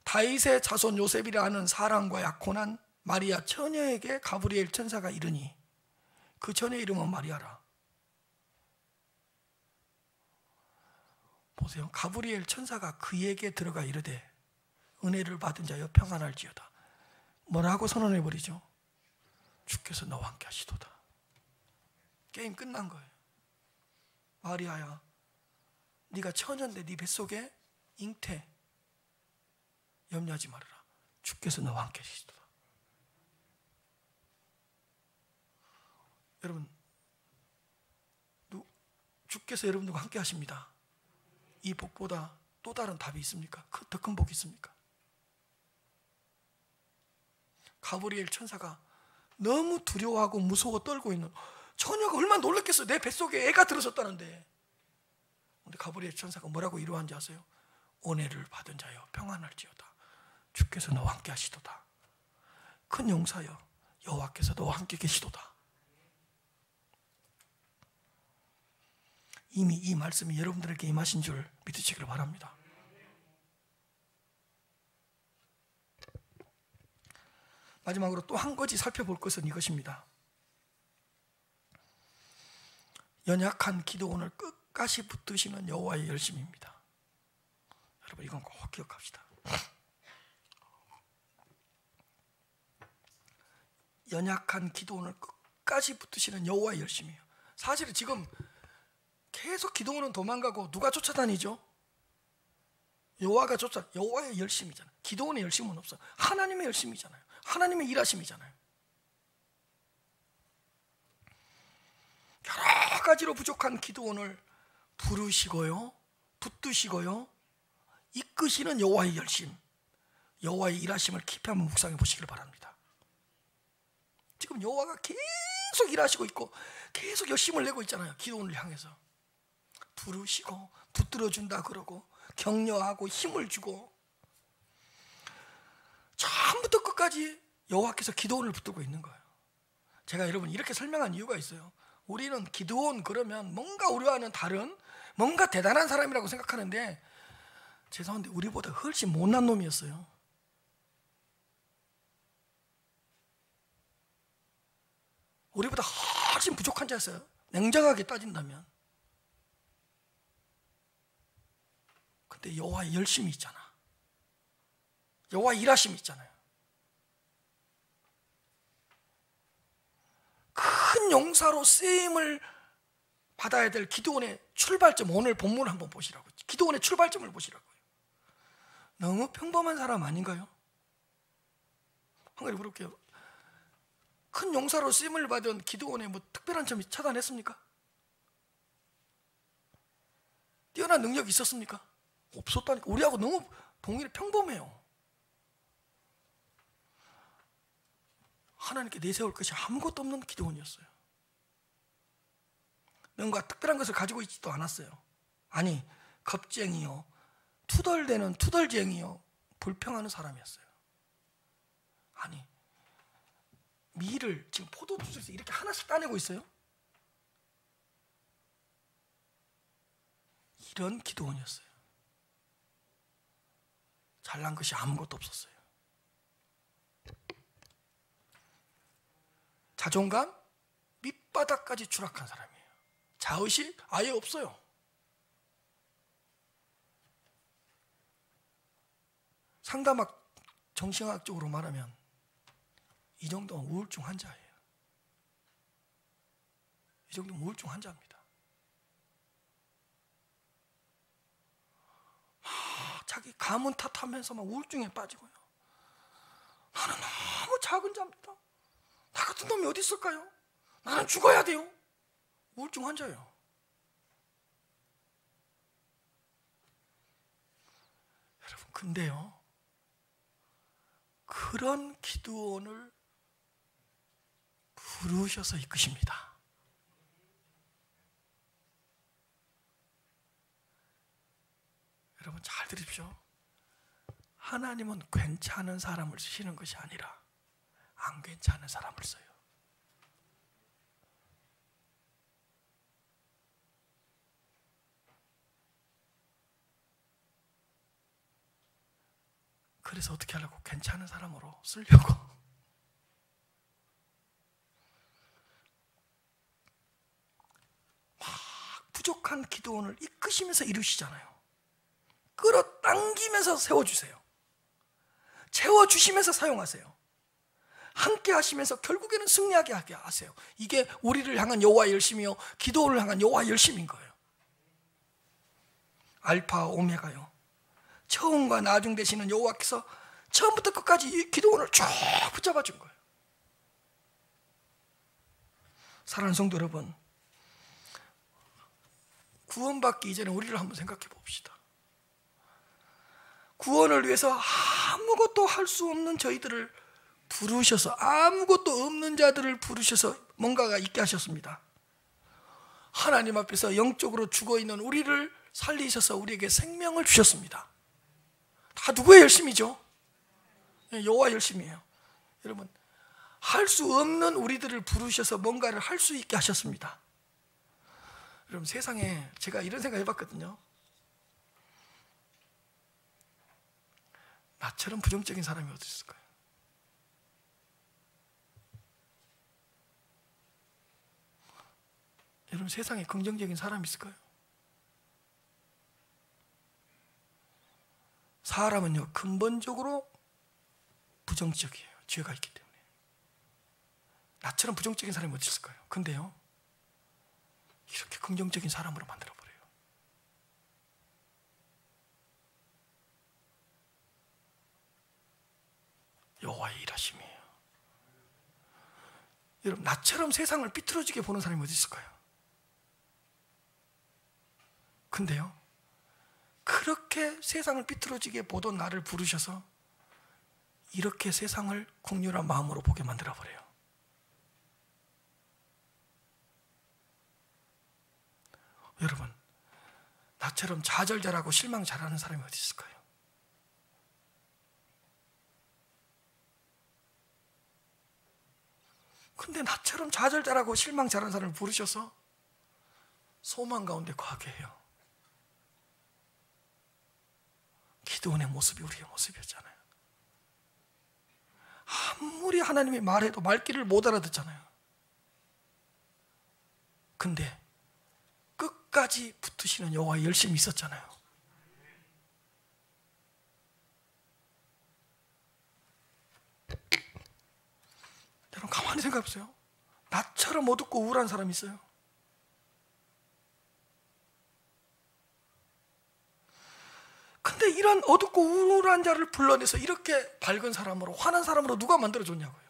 다윗의 자손 요셉이라 하는 사랑과 약혼한 마리아 처녀에게 가브리엘 천사가 이르니 그 처녀의 이름은 마리아라. 보세요. 가브리엘 천사가 그에게 들어가 이르되 은혜를 받은 자여 평안할지어다. 뭐라고 선언해버리죠? 주께서 너와 함께 하시도다. 게임 끝난 거예요. 마리아야, 네가 처녀인데 네 뱃속에 잉태, 염려하지 말아라. 주께서 너와 함께 하시도다. 여러분, 주께서 여러분들과 함께 하십니다. 이 복보다 또 다른 답이 있습니까? 더 큰 복이 있습니까? 가브리엘 천사가 너무 두려워하고 무서워 떨고 있는, 처녀가 얼마나 놀랐겠어요. 내 뱃속에 애가 들어섰다는데. 근데 가브리엘 천사가 뭐라고 위로한지 아세요? 은혜를 받은 자여 평안할지어다. 주께서 너와 함께 하시도다. 큰 용사여, 여호와께서 너와 함께 계시도다. 이미 이 말씀이 여러분들에게 임하신 줄 믿으시기를 바랍니다. 마지막으로 또 한 가지 살펴볼 것은 이것입니다. 연약한 기도원을 끝까지 붙드시는 여호와의 열심입니다. 여러분 이건 꼭 기억합시다. 연약한 기도원을 끝까지 붙드시는 여호와의 열심이에요. 사실은 지금 계속 기도원은 도망가고 누가 쫓아다니죠? 여호와의 열심이잖아요. 기도원의 열심은 없어요. 하나님의 열심이잖아요. 하나님의 일하심이잖아요. 여러 가지로 부족한 기도원을 부르시고요, 붙드시고요, 이끄시는 여호와의 열심, 여호와의 일하심을 깊이 한번 묵상해 보시길 바랍니다. 지금 여호와가 계속 일하시고 있고 계속 열심을 내고 있잖아요. 기도원을 향해서 부르시고 붙들어준다 그러고 격려하고 힘을 주고 처음부터 끝까지 여호와께서 기도원을 붙들고 있는 거예요. 제가 여러분 이렇게 설명한 이유가 있어요. 우리는 기도원 그러면 뭔가 우리와는 다른 뭔가 대단한 사람이라고 생각하는데 죄송한데 우리보다 훨씬 못난 놈이었어요. 우리보다 훨씬 부족한 자였어요. 냉정하게 따진다면. 근데 여호와의 열심이 있잖아. 여호와의 일하심이 있잖아요. 큰 용사로 쓰임을 받아야 될 기도원의 출발점, 오늘 본문을 한번 보시라고. 기도원의 출발점을 보시라고요. 너무 평범한 사람 아닌가요? 한 가지 물어볼게요. 큰 용사로 쓰임을 받은 기도원에 뭐 특별한 점이 찾아냈습니까? 뛰어난 능력이 있었습니까? 없었다니까. 우리하고 너무 동일해 평범해요. 하나님께 내세울 것이 아무것도 없는 기도원이었어요. 뭔가 특별한 것을 가지고 있지도 않았어요. 아니, 겁쟁이요, 투덜대는 투덜쟁이요, 불평하는 사람이었어요. 아니, 밀을 지금 포도주스에서 이렇게 하나씩 따내고 있어요. 이런 기도원이었어요. 잘난 것이 아무것도 없었어요. 자존감 밑바닥까지 추락한 사람이에요. 자의식 아예 없어요. 상담학 정신학적으로 말하면 이 정도면 우울증 환자예요. 이 정도면 우울증 환자입니다. 자기 가문 탓하면서 막 우울증에 빠지고요. 나는 너무 작은 자입니다. 나 같은 놈이 어디 있을까요? 나는 죽어야 돼요. 우울증 환자예요. 여러분, 근데요, 그런 기도원을 부르셔서 이끄십니다. 여러분 잘 들으십시오. 하나님은 괜찮은 사람을 쓰시는 것이 아니라 안 괜찮은 사람을 써요. 그래서 어떻게 하려고? 괜찮은 사람으로 쓰려고. 막 부족한 기도원을 이끄시면서 이루시잖아요. 끌어당기면서 세워주세요. 채워주시면서 사용하세요. 함께 하시면서 결국에는 승리하게 하게 하세요. 이게 우리를 향한 여호와의 열심이요, 기도원을 향한 여호와의 열심인 거예요. 알파 오메가요, 처음과 나중 되시는 여호와께서 처음부터 끝까지 이 기도원을 쭉 붙잡아 준 거예요. 사랑하는 성도 여러분, 구원받기 이전에 우리를 한번 생각해 봅시다. 구원을 위해서 아무것도 할 수 없는 저희들을 부르셔서, 아무것도 없는 자들을 부르셔서 뭔가가 있게 하셨습니다. 하나님 앞에서 영적으로 죽어있는 우리를 살리셔서 우리에게 생명을 주셨습니다. 다 누구의 열심이죠? 여호와의 열심이에요. 여러분, 할 수 없는 우리들을 부르셔서 뭔가를 할 수 있게 하셨습니다. 여러분, 세상에 제가 이런 생각 해봤거든요. 나처럼 부정적인 사람이 어디 있을까요? 여러분, 여러분, 세상에 긍정적인 사람이 있을까요? 사람은요, 근본적으로 부정적이에요. 죄가 있기 때문에. 나처럼 부정적인 사람이 어디 있을까요? 근데요, 이렇게 긍정적인 사람으로 만들어버려요. 여호와의 일하심이에요. 여러분, 나처럼 세상을 삐뚤어지게 보는 사람이 어디 있을까요? 근데요, 그렇게 세상을 삐뚤어지게 보던 나를 부르셔서 이렇게 세상을 긍휼한 마음으로 보게 만들어버려요. 여러분, 나처럼 좌절 잘하고 실망 잘하는 사람이 어디 있을까요? 근데 나처럼 좌절 잘하고 실망 잘하는 사람을 부르셔서 소망 가운데 거하게 해요. 기도원의 모습이 우리의 모습이었잖아요. 아무리 하나님이 말해도 말귀를 못 알아듣잖아요. 근데 끝까지 붙으시는 여호와의 열심이 있었잖아요. 여러분, 가만히 생각해 보세요. 나처럼 어둡고 우울한 사람이 있어요? 근데 이런 어둡고 우울한 자를 불러내서 이렇게 밝은 사람으로, 환한 사람으로 누가 만들어줬냐고요.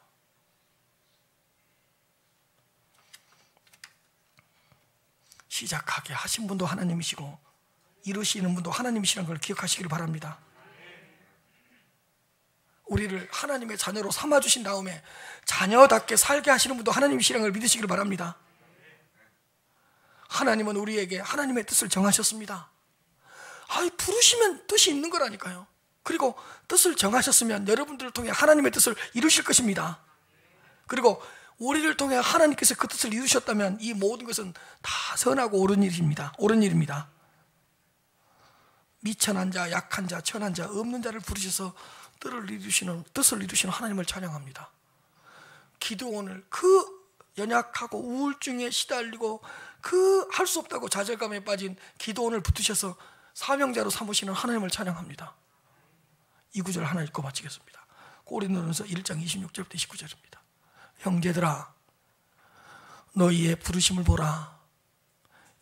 시작하게 하신 분도 하나님이시고 이루시는 분도 하나님이시라는 걸 기억하시길 바랍니다. 우리를 하나님의 자녀로 삼아주신 다음에 자녀답게 살게 하시는 분도 하나님이시라는 걸 믿으시길 바랍니다. 하나님은 우리에게 하나님의 뜻을 정하셨습니다. 부르시면 뜻이 있는 거라니까요. 그리고 뜻을 정하셨으면 여러분들을 통해 하나님의 뜻을 이루실 것입니다. 그리고 우리를 통해 하나님께서 그 뜻을 이루셨다면 이 모든 것은 다 선하고 옳은 일입니다. 옳은 일입니다. 미천한 자, 약한 자, 천한 자, 없는 자를 부르셔서 뜻을 이루시는 하나님을 찬양합니다. 기도원을 그 연약하고 우울증에 시달리고 그 할 수 없다고 좌절감에 빠진 기도원을 붙으셔서 사명자로 삼으시는 하나님을 찬양합니다. 이 구절 하나 읽고 마치겠습니다. 고린도전서 1장 26절부터 29절입니다. 형제들아, 너희의 부르심을 보라.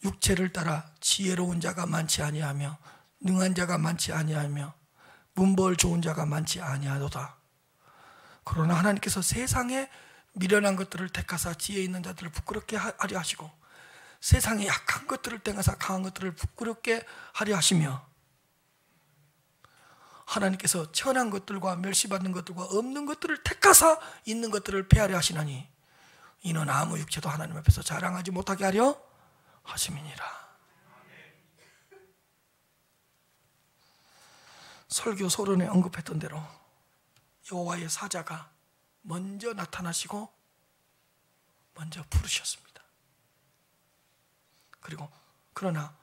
육체를 따라 지혜로운 자가 많지 아니하며 능한 자가 많지 아니하며 문벌 좋은 자가 많지 아니하도다. 그러나 하나님께서 세상에 미련한 것들을 택하사 지혜 있는 자들을 부끄럽게 하려 하시고 세상에 약한 것들을 택하사 강한 것들을 부끄럽게 하려 하시며 하나님께서 천한 것들과 멸시받는 것들과 없는 것들을 택하사 있는 것들을 폐하려 하시나니 이는 아무 육체도 하나님 앞에서 자랑하지 못하게 하려 하심이니라. 설교 소론에 언급했던 대로 여호와의 사자가 먼저 나타나시고 먼저 부르셨습니다. 그리고 그러나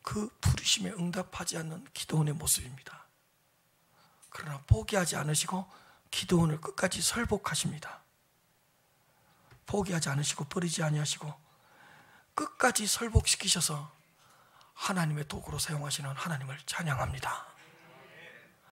그 부르심에 응답하지 않는 기도원의 모습입니다. 그러나 포기하지 않으시고 기도원을 끝까지 설복하십니다. 포기하지 않으시고 버리지 아니하시고 끝까지 설복시키셔서 하나님의 도구로 사용하시는 하나님을 찬양합니다.